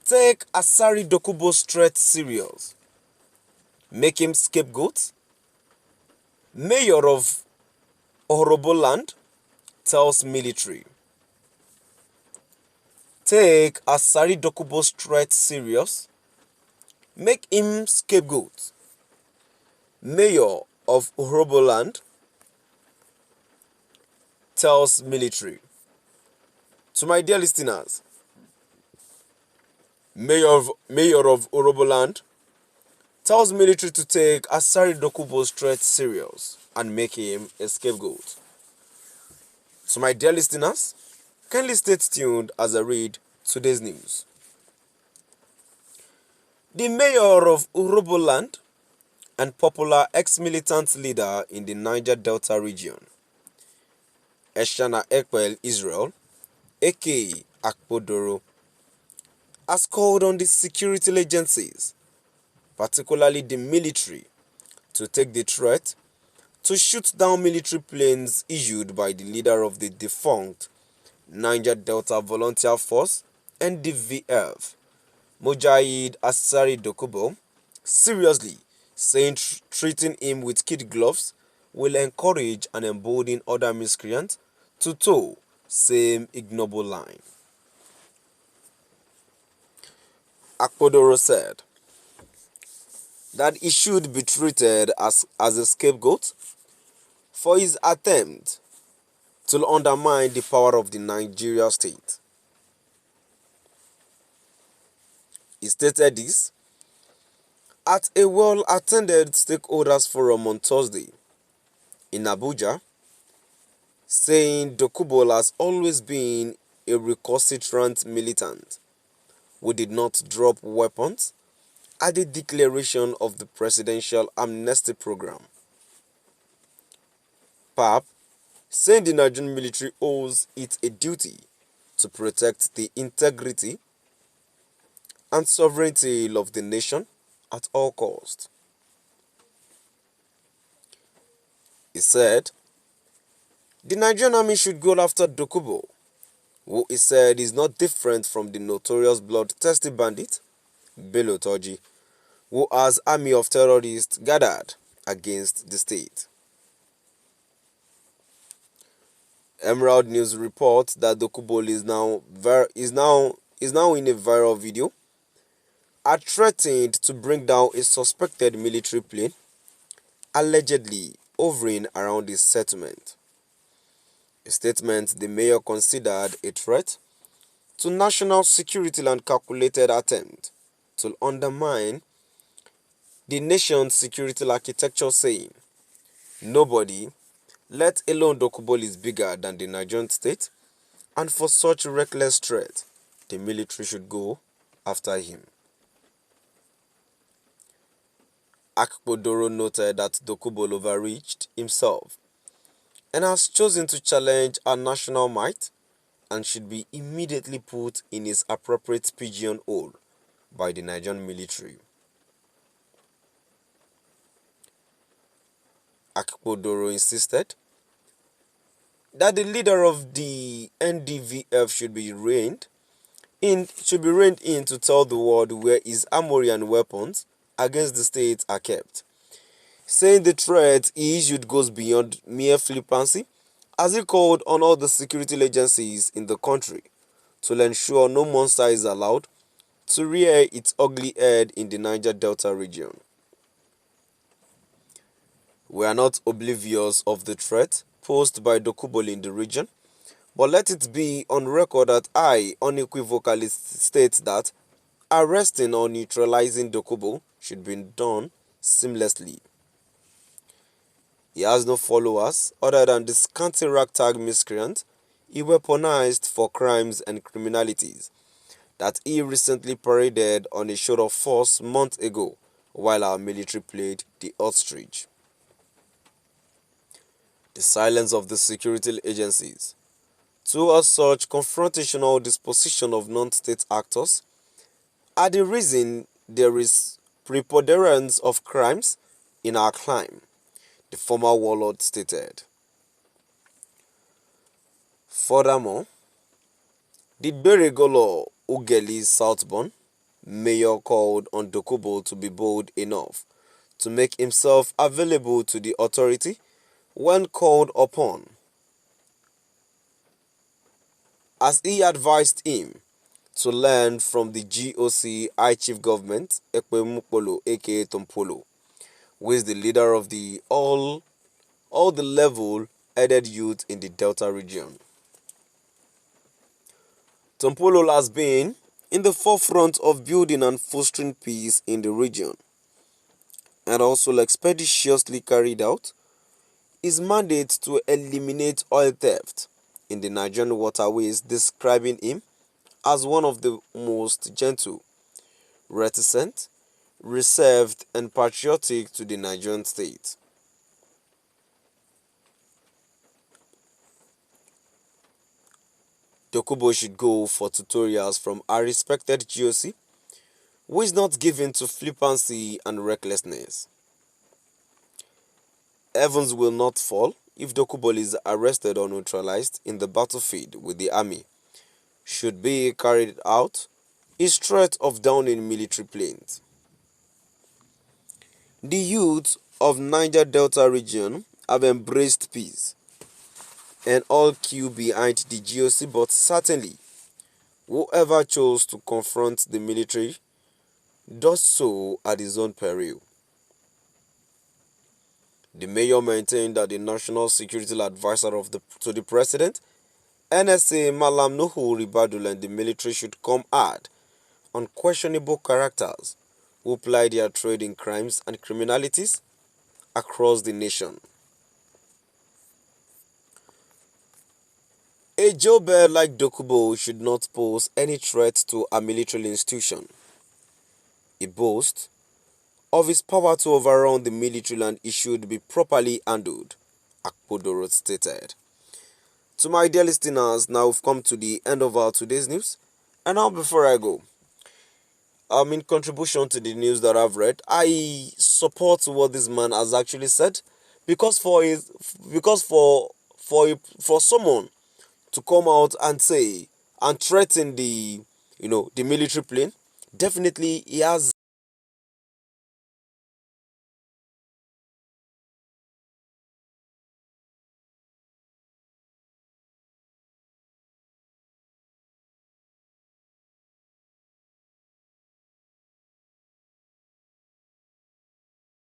Take Asari Dokubo's threat serious. Make him scapegoat. Mayor of Oroboland tells military. Take Asari Dokubo's threat serious. Make him scapegoat. Mayor of Oroboland tells military. To my dear listeners, Mayor of Oroboland tells military to take Asari Dokubo's threat serious and make him a scapegoat. So my dear listeners, kindly stay tuned as I read today's news. The mayor of Oroboland and popular ex-militant leader in the Niger Delta region, Eshana Ekpel Israel, aka Akpodoro, has called on the security agencies, particularly the military, to take the threat to shoot down military planes issued by the leader of the defunct Niger Delta Volunteer Force (NDVF), Mujahid Asari Dokubo, seriously, saying treating him with kid gloves will encourage and embolden other miscreants to toe same ignoble line. Akpodoro said that he should be treated as a scapegoat for his attempt to undermine the power of the Nigeria state. He stated this at a well-attended stakeholders forum on Thursday in Abuja, saying Dokubo has always been a recalcitrant militant who did not drop weapons at the declaration of the presidential amnesty program. PAP, saying the Nigerian military owes it a duty to protect the integrity and sovereignty of the nation at all costs. He said the Nigerian army should go after Dokubo, who he said is not different from the notorious bloodthirsty bandit Bello Turji, who has army of terrorists gathered against the state. Emerald News reports that Dokubo is now in a viral video, had threatened to bring down a suspected military plane allegedly hovering around his settlement. A statement the mayor considered a threat to national security and calculated attempt to undermine the nation's security architecture, saying, "Nobody, let alone Dokubo, is bigger than the Nigerian state, and for such reckless threat, the military should go after him." Akpodoro noted that Dokubo overreached himself and has chosen to challenge our national might and should be immediately put in his appropriate pigeon hole by the Nigerian military. Akpodoro insisted that the leader of the NDVF should be reined in to tell the world where his armory and weapons against the state are kept, saying the threat he issued goes beyond mere flippancy, as he called on all the security agencies in the country to ensure no monster is allowed to rear its ugly head in the Niger Delta region. We are not oblivious of the threat posed by Dokubo in the region, but let it be on record that I unequivocally state that arresting or neutralizing Dokubo should be done seamlessly. He has no followers other than the scanty ragtag miscreant he weaponized for crimes and criminalities that he recently paraded on a show of force months ago while our military played the ostrich. The silence of the security agencies towards such confrontational disposition of non-state actors are the reason there is preponderance of crimes in our climb, the former warlord stated. Furthermore, the Beregolo Ugeli Southbourne Mayor called on Dokubo to be bold enough to make himself available to the authority when called upon, as he advised him to learn from the GOC High Chief Government, Ekpemukpolo aka Tompolo, who is the leader of the all the level-headed youth in the Delta region. Tompolo has been in the forefront of building and fostering peace in the region, and also expeditiously carried out his mandate to eliminate oil theft in the Nigerian waterways, describing him as one of the most gentle, reticent, reserved, and patriotic to the Nigerian state. Dokubo should go for tutorials from our respected GOC, who is not given to flippancy and recklessness. Heavens will not fall if Dokubo is arrested or neutralized in the battlefield with the army. Should be carried out his threat of downing military planes. The youth of Niger Delta region have embraced peace and all queue behind the GOC, but certainly whoever chose to confront the military does so at his own peril. The mayor maintained that the National Security Advisor to the President, NSA Malam Nuhu Ribadul, and the military should come hard on questionable characters who ply their trade in crimes and criminalities across the nation. A jailbird like Dokubo should not pose any threat to a military institution. He boasts of his power to overrun the military, and it should be properly handled, Akpodoro stated. To my dear listeners, now we've come to the end of our today's news. And now before I go, in contribution to the news that I've read, I support what this man has actually said, because for someone to come out and say and threaten the military plane, definitely he has